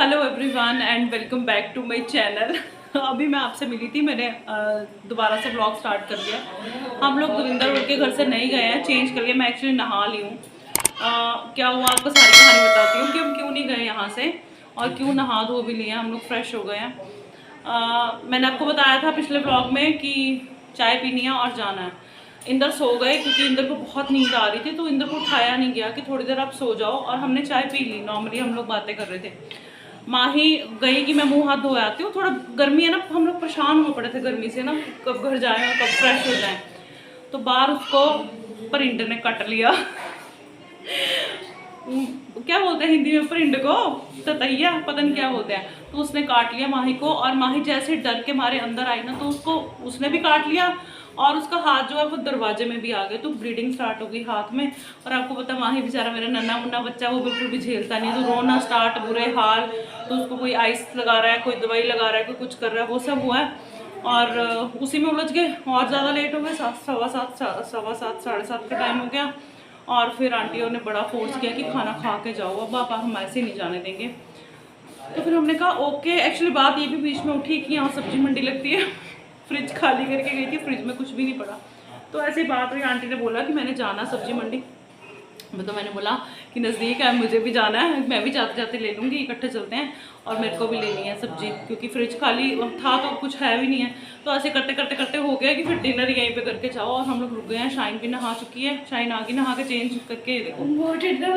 Hello everyone and welcome back to my channel. अभी मैं आपसे मिली थी, मैंने दोबारा से व्लॉग स्टार्ट कर दिया। हम लोग दविंदर उनके घर से नहीं गए हैं, चेंज कर लिया। मैं एक्चुअली नहा ली हूँ। क्या हुआ आपको सारी कहानी बताती हूँ कि हम क्यों नहीं गए यहाँ से और क्यों नहा धो भी लिए। हम लोग फ्रेश हो गए हैं। मैंने आपको बताया था पिछले व्लॉग में कि चाय पीनी है और जाना है। इंदर सो गए क्योंकि इंदर को बहुत नींद आ रही थी, तो इंदर को उठाया नहीं गया कि थोड़ी देर आप सो जाओ, और हमने चाय पी ली। नॉर्मली हम लोग बातें कर रहे थे। माही गई कि मैं मुंह हाथ धो आती हूँ, थोड़ा गर्मी है ना, हम लोग परेशान हो पड़े थे गर्मी से ना, कब घर जाएं और कब फ्रेश हो जाएं। तो बाहर उसको परिंदे ने काट लिया। क्या बोलते हैं हिंदी में परिंद को, ततैया पता नहीं क्या बोलते हैं। तो उसने काट लिया माही को, और माही जैसे डर के मारे अंदर आई ना, तो उसको उसने भी काट लिया, और उसका हाथ जो है वो दरवाजे में भी आ गया, तो ब्लीडिंग स्टार्ट हो गई हाथ में। और आपको पता माही बेचारा मेरा नन्ना मुन्ना बच्चा, वो बिल्कुल भी झेलता नहीं, तो रोना स्टार्ट, बुरे हाल। तो उसको कोई आइस लगा रहा है, कोई दवाई लगा रहा है, कोई कुछ कर रहा है, वो सब हुआ है। और उसी में उलझ गए और ज़्यादा लेट हो गए। सवा सात साढ़े सात का टाइम हो गया। और फिर आंटियों ने बड़ा फोर्स किया कि खाना खा के जाओ, अब पापा हम ऐसे नहीं जाने देंगे। तो फिर हमने कहा ओके। एक्चुअली बात ये भी बीच में उठी कि यहाँ सब्जी मंडी लगती है। फ्रिज खाली करके गई थी, फ्रिज में कुछ भी नहीं पड़ा। तो ऐसी बात हुई, आंटी ने बोला कि मैंने जाना सब्जी मंडी। तो मैंने बोला कि नज़दीक है, मुझे भी जाना है, मैं भी जाते जाते ले लूँगी, इकट्ठे चलते हैं। और मेरे को भी लेनी है सब्जी, क्योंकि फ्रिज खाली था तो कुछ है भी नहीं है। तो ऐसे करते करते करते हो गया कि फिर डिनर यहीं पे करके जाओ। और हम लोग रुक गए हैं। शाइन भी नहा चुकी है, शाइन आ गई नहा के चेंज करके। देखो बहुत ठंडा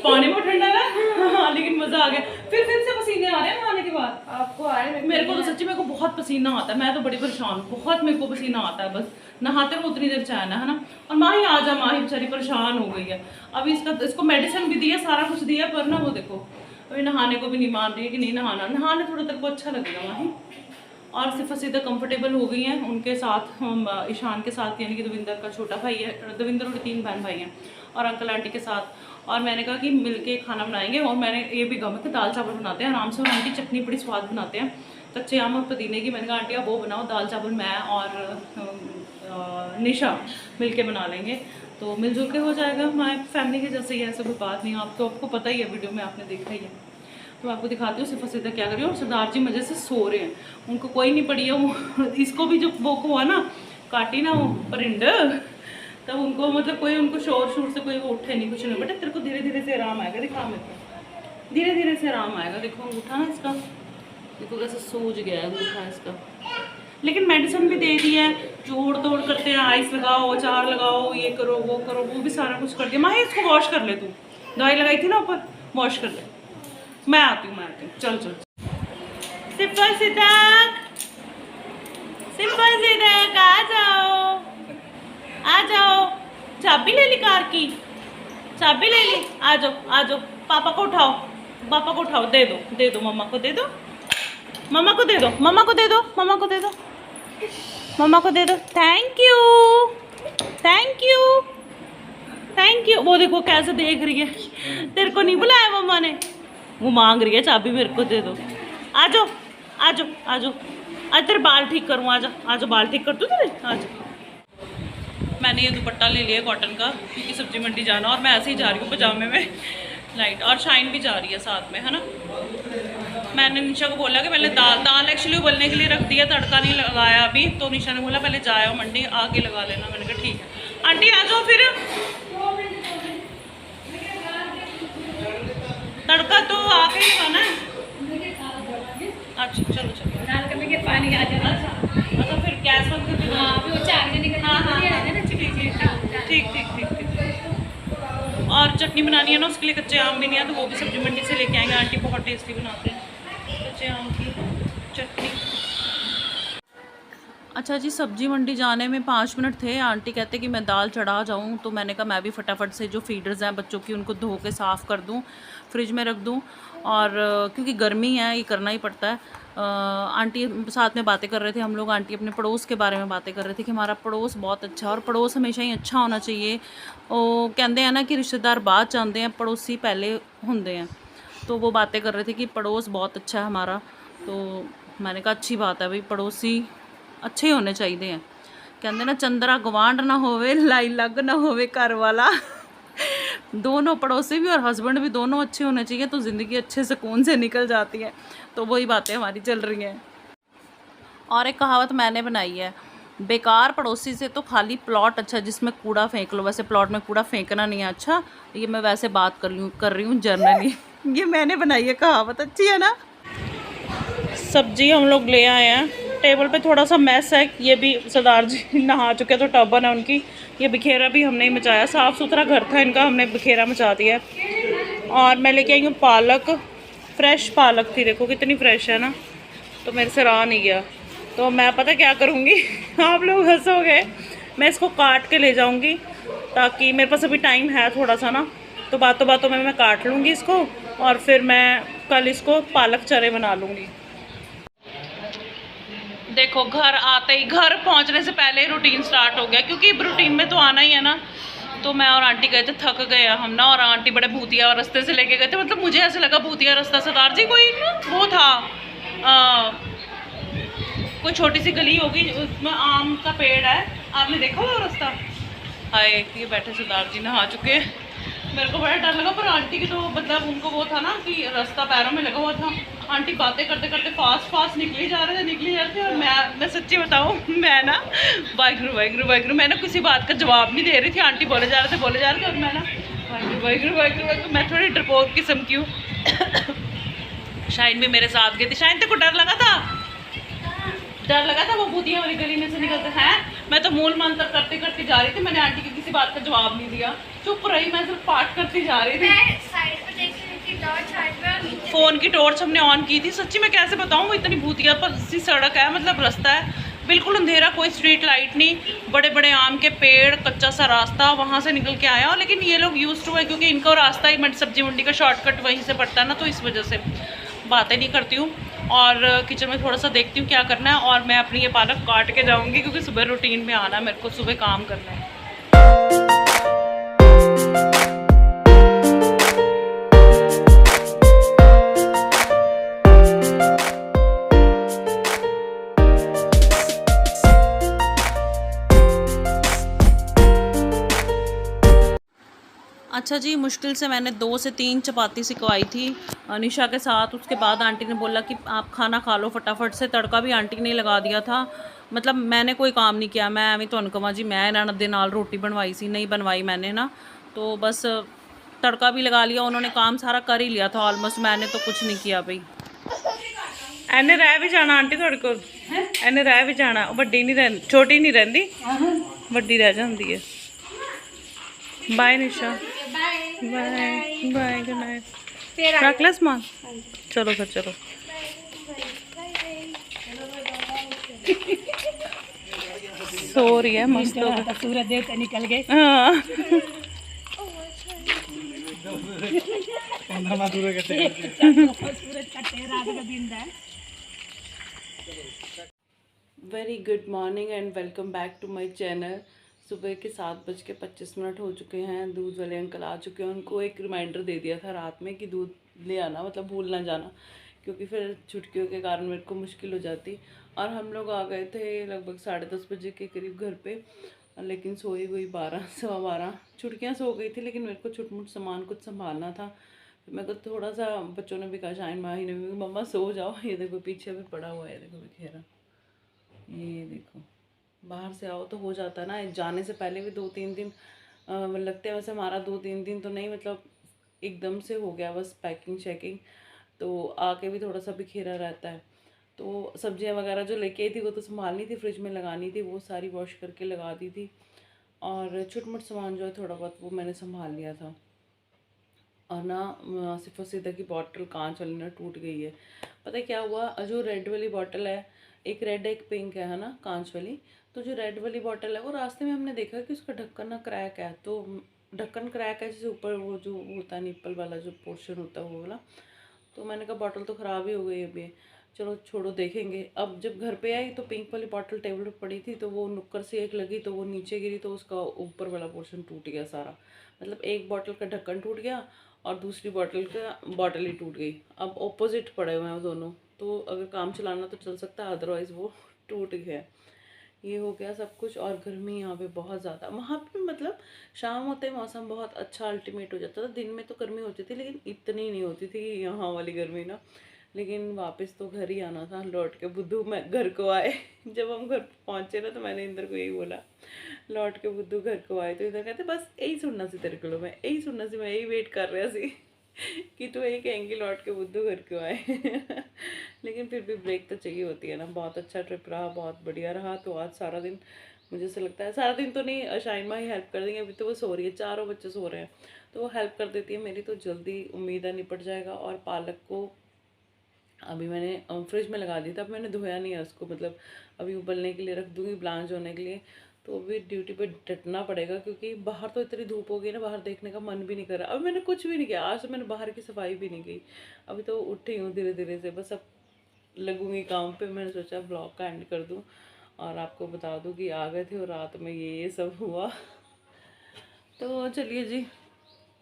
पानी बहुत ठंडा है। हाँ लेकिन मज़ा आ गया। फिर से पसीने आ रहे हैं नहाने के बाद। आपको आ रहे मेरे को तो सच्ची मेरे को बहुत पसीना आता है, मैं तो बड़ी परेशान, बहुत मेरे को पसीना आता है। बस नहाते में उतनी देर चैन है ना। और माही आ जा, माही बेचारी परेशान हो गई है। अभी इसको मेडिसिन भी दी है, सारा कुछ दिया, पर ना वो देखो अभी नहाने को भी नहीं मान रही है कि नहीं नहाना। नहाने थोड़ा तेरे को अच्छा लगेगा माही। और सिर्फ सीधा कंफर्टेबल हो गई हैं उनके साथ, हम ईशान के साथ, यानी कि दविंदर का छोटा भाई है। दविंदर और 3 बहन भाई हैं, और अंकल आंटी के साथ। और मैंने कहा कि मिलके खाना बनाएंगे। और मैंने ये भी कहा कि दाल चावल बनाते हैं आराम से, और आंटी चटनी बड़ी स्वाद बनाते हैं कच्चे आम और पुदीने की। मैंने कहा आंटी आप वो बनाओ, दाल चावल मैं और निशा मिलके बना लेंगे, तो मिलजुल के हो जाएगा। हमारे फैमिली के जैसे ही है, ऐसा कोई बात नहीं। आपको पता ही है, वीडियो में आपने देखा ही है। तो आपको दिखाती हूँ सिर्फ सीधा क्या करिए। और सरदार जी मज़े से सो रहे हैं, उनको कोई नहीं पड़ी है। वो इसको भी जो वो हुआ ना, काटी ना वो परिंद, तब उनको मतलब कोई उनको शोर शोर से कोई वो उठे नहीं, कुछ नहीं। बेटा तेरे को धीरे धीरे से आराम आएगा, दिखा मेरे को, धीरे धीरे से आराम आएगा। देखो उठा ना इसका, देखो कैसे सूज गया है उठा इसका। लेकिन मेडिसिन भी दे दी है, जोड़ तोड़ करते हैं, आइस लगाओ, अचार लगाओ, ये करो वो करो, वो भी सारा कुछ कर दिया। माही इसको वॉश कर ले, तू दवाई लगाई थी ना ऊपर, वॉश कर ले। मैं आती हूँ चल चल। सिंपल सिद्धार्थ, सिंपल सिद्धार्थ, आ जाओ। चाबी ले ली कार की, चाबी ले ली, आ जाओ। पापा को उठाओ, पापा को उठाओ, दे दो मम्मा को, दे दो मम्मा को, दे दो मम्मा को, दे दो मम्मा को, दे दो मम्मा को, दे दो। Thank you thank you thank you. वो देखो कैसे देख रही है, तेरे को नहीं बुलाया मम्मा ने, वो मांग रही है चाबी, मेरे को दे दो। आ जाओ आ जाओ आ जाओ, आज तेरे बाल ठीक करूँ, आ जाओ बाल ठीक कर दूँ तेरे, आ जाओ। मैंने ये दुपट्टा ले लिया कॉटन का, क्योंकि सब्जी मंडी जाना, और मैं ऐसे ही जा रही हूँ पजामे में लाइट। और शाइन भी जा रही है साथ में, है ना। मैंने निशा को बोला कि पहले दाल एक्चुअली उबलने के लिए रख दिया, तड़का नहीं लगाया अभी। तो निशा ने बोला पहले जाओ मंडी, आके लगा लेना। मैंने कहा ठीक है आंटी, आ जाओ फिर, तड़का तो आके ही लगाना है। अच्छा चलो चलो, दाल करने के पानी आ जाता है। अच्छा फिर गैस बंद करके, हाँ वो 4 जने का, हाँ ठीक। और चटनी बनानी है ना, उसके लिए कच्चे आम भी नहीं है, तो वो भी सब्जी मंडी से लेके आएंगे। आंटी बहुत टेस्टी बनाते हैं कच्चे आम की चटनी। अच्छा जी, सब्जी मंडी जाने में 5 मिनट थे। आंटी कहते कि मैं दाल चढ़ा जाऊं, तो मैंने कहा मैं भी फटाफट से जो फीडर्स हैं बच्चों की, उनको धो के साफ़ कर दूं, फ्रिज में रख दूं। और क्योंकि गर्मी है, ये करना ही पड़ता है। आंटी साथ में बातें कर रहे थे हम लोग। आंटी अपने पड़ोस के बारे में बातें कर रहे थे कि हमारा पड़ोस बहुत अच्छा है, और पड़ोस हमेशा ही अच्छा होना चाहिए। वो कहते हैं ना कि रिश्तेदार बाद चाहते हैं, पड़ोसी पहले होंगे हैं। तो वो बातें कर रहे थे कि पड़ोस बहुत अच्छा है हमारा। तो मैंने कहा अच्छी बात है भाई, पड़ोसी अच्छे ही होने चाहिए हैं। कहते ना चंद्रा गवांड ना होवे, लाई लग ना होवे घर वाला। दोनों पड़ोसी भी और हस्बैंड भी दोनों अच्छे होने चाहिए तो ज़िंदगी अच्छे सुकून से निकल जाती है। तो वही बातें हमारी चल रही हैं। और एक कहावत मैंने बनाई है, बेकार पड़ोसी से तो खाली प्लॉट अच्छा जिसमें कूड़ा फेंक लो। वैसे प्लॉट में कूड़ा फेंकना नहीं है अच्छा, ये मैं वैसे बात कर रही हूँ जनरली। ये मैंने बनाई है कहावत, अच्छी है ना। सब्जी हम लोग ले आए हैं, टेबल पे थोड़ा सा मैस है, ये भी सरदार जी नहा चुके हैं तो टर्बन है उनकी, ये बिखेरा भी हमने ही मचाया। साफ़ सुथरा घर था इनका, हमने बिखेरा मचा दिया। और मैं लेके आई हूँ पालक, फ्रेश पालक थी, देखो कितनी फ्रेश है ना, तो मेरे से रहा नहीं गया। तो मैं पता क्या करूँगी आप लोग हंसोगे, मैं इसको काट के ले जाऊँगी ताकि मेरे पास अभी टाइम है थोड़ा सा ना, तो बातों बातों में मैं काट लूँगी इसको और फिर मैं कल इसको पालक चने बना लूँगी। देखो घर आते ही, घर पहुंचने से पहले रूटीन स्टार्ट हो गया, क्योंकि रूटीन में तो आना ही है ना। तो मैं और आंटी गए थे, थक गए हम ना, और आंटी बड़े भूतिया रास्ते से लेके गए थे। मतलब मुझे ऐसे लगा भूतिया रास्ता, सरदार जी कोई वो था कोई छोटी सी गली होगी, उसमें आम का पेड़ है, आपने देखा वो रास्ता। हाय, ये बैठे सरदार जी नहा चुके हैं। मेरे को बड़ा डर लगा, पर आंटी की तो मतलब उनको वो था ना कि रास्ता पैरों में लगा हुआ था। आंटी बातें करते करते फास्ट निकली जा रहे थे। और मैं सच्ची बताऊँ, मैं ना वाहिगुरु वाहिगुरु वाहिगुरु, मैं ना किसी बात का जवाब नहीं दे रही थी। आंटी बोले जा रहे थे और मैं ना वाहिगुरु वाहिगुरु वाहिगुरु वाहिगुरु, मैं थोड़ी डरपोक किस्म की हूँ। शाइन भी मेरे साथ गई थी। शाइन तेरे को डर लगा था वो भूतिया वाली गली में से निकलते हैं। मैं तो मूल मंत्र करते करते जा रही थी, मैंने आंटी की किसी बात का जवाब नहीं दिया, चुप रही, मैं सिर्फ पाठ करती जा रही थी। साइड पे देख रही थी, टॉर्च साइड पे, फ़ोन की टॉर्च हमने ऑन की थी। सच्ची मैं कैसे बताऊँ, वो इतनी भूतिया पर सी सड़क है, मतलब रास्ता है बिल्कुल अंधेरा, कोई स्ट्रीट लाइट नहीं, बड़े बड़े आम के पेड़, कच्चा सा रास्ता, वहाँ से निकल के आया। लेकिन ये लोग यूज्ड टू है, क्योंकि इनका रास्ता ही सब्जी मंडी का शॉर्टकट वहीं से पड़ता है ना, तो इस वजह से बातें नहीं करती हूँ। और किचन में थोड़ा सा देखती हूँ क्या करना है, और मैं अपनी ये पालक काट के जाऊँगी, क्योंकि सुबह रूटीन में आना है मेरे को, सुबह काम करना है। अच्छा जी, मुश्किल से मैंने 2 से 3 चपाती सिकवाई थी निशा के साथ। उसके बाद आंटी ने बोला कि आप खाना खा लो फटाफट से। तड़का भी आंटी ने लगा दिया था, मतलब मैंने कोई काम नहीं किया। मैं एवं तो कमा जी, मैं इन्होंने दे नाल रोटी बनवाई सी, नहीं बनवाई मैंने ना, तो बस तड़का भी लगा लिया। उन्होंने काम सारा कर ही लिया था ऑलमोस्ट, मैंने तो कुछ नहीं किया भाई। एने रह भी जाना आंटी थोड़े को, एने रह भी जाना, वड्डी नहीं रह, छोटी नहीं रहती, वड्डी रह जाती है। बाय निशा, बाय बाय, गुड नाइट। रख ले सामान, चलो फिर चलो। सो रही है मस्त हो गई, सूरज देवता निकल गए। हाँ सूरज का तेरा का दिन है। Very good morning and welcome back to my channel. सुबह के 7:25 हो चुके हैं। दूध वाले अंकल आ चुके हैं। उनको एक रिमाइंडर दे दिया था रात में कि दूध ले आना, मतलब भूल ना जाना, क्योंकि फिर छुट्टियों के कारण मेरे को मुश्किल हो जाती। और हम लोग आ गए थे लगभग 10:30 बजे के करीब घर पे, लेकिन सोई हुई 12 सवा 12। छुटकियाँ सो गई थी, लेकिन मेरे को छुटमुट सामान कुछ संभालना था। मेरे को थोड़ा सा, बच्चों ने भी कहा, शाइन माही ने भी, मम्मा सो जाओ। ये देखो पीछे भी पड़ा हुआ है, देखो बिखेरा, ये देखो। बाहर से आओ तो हो जाता है ना, जाने से पहले भी 2-3 दिन लगते हैं। वैसे हमारा 2-3 दिन तो नहीं, मतलब एकदम से हो गया बस पैकिंग शैकिंग, तो आके भी थोड़ा सा बिखेरा रहता है। तो सब्जियां वगैरह जो लेके आई थी वो तो संभालनी थी, फ्रिज में लगानी थी, वो सारी वॉश करके लगा दी थी। और छोटा सामान जो है थोड़ा बहुत वो मैंने संभाल लिया था। और ना सिर्फ सीधा की बॉटल कांच वाली ना टूट गई है। पता है क्या हुआ, जो रेड वाली बॉटल है, एक रेड एक पिंक है ना कांच वाली, तो जो रेड वाली बॉटल है वो रास्ते में हमने देखा कि उसका ढक्कन ना क्रैक है। तो ढक्कन क्रैक है, जैसे ऊपर वो जो होता है निप्पल वाला जो पोर्शन होता है वो वाला। तो मैंने कहा बॉटल तो ख़राब ही हो गई अभी, चलो छोड़ो देखेंगे। अब जब घर पे आई तो पिंक वाली बॉटल टेबल पर पड़ी थी, तो वो नुक्कर से एक लगी तो वो नीचे गिरी, तो उसका ऊपर वाला पोर्शन टूट गया सारा। मतलब एक बॉटल का ढक्कन टूट गया और दूसरी बॉटल ही टूट गई। अब ऑपोजिट पड़े हुए हैं दोनों, तो अगर काम चलाना तो चल सकता है, अदरवाइज़ वो टूट गया। ये हो गया सब कुछ। और गर्मी यहाँ पे बहुत ज़्यादा, वहाँ पे मतलब शाम होते ही मौसम बहुत अच्छा अल्टीमेट हो जाता था। दिन में तो गर्मी होती थी लेकिन इतनी नहीं होती थी यहाँ वाली गर्मी ना। लेकिन वापस तो घर ही आना था, लौट के बुद्धू मैं घर को आए। जब हम घर पहुँचे ना तो मैंने इंदर को यही बोला, लौट के बुद्धू घर को आए। तो इधर कहते बस यही सुनना सी तेरे को, मैं यही सुनना सी, मैं यही वेट कर रहा सी कि तू यही कहेंगी लौट के बुद्धू घर क्यों आए। लेकिन फिर भी ब्रेक तो चाहिए होती है ना। बहुत अच्छा ट्रिप रहा, बहुत बढ़िया रहा। तो आज सारा दिन मुझे ऐसा लगता है, सारा दिन तो नहीं, शाइमा ही हेल्प कर देंगे। अभी तो वो सो रही है, चारों बच्चे सो रहे हैं तो वो हेल्प कर देती है मेरी, तो जल्दी उम्मीद है निपट जाएगा। और पालक को अभी मैंने फ्रिज में लगा दिया था, अब मैंने धोया नहीं है उसको, मतलब अभी उबलने के लिए रख दूँगी, ब्लांच होने के लिए। तो अभी ड्यूटी पे डटना पड़ेगा क्योंकि बाहर तो इतनी धूप हो गई ना, बाहर देखने का मन भी नहीं कर रहा। अभी मैंने कुछ भी नहीं किया, आज तो मैंने बाहर की सफाई भी नहीं की। अभी तो उठी हूँ धीरे धीरे से, बस अब लगूंगी काम पे। मैंने सोचा ब्लॉग का एंड कर दूँ और आपको बता दूँ कि आ गए थे और रात में ये सब हुआ। तो चलिए जी,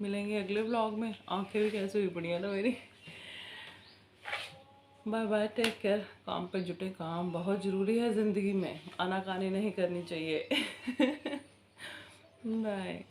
मिलेंगे अगले ब्लॉग में। आंखें भी कैसे हुई पड़ी है ना मेरी। Bye bye, take care. काम पे जुटे, काम बहुत ज़रूरी है ज़िंदगी में, आनाकानी नहीं करनी चाहिए। बाय।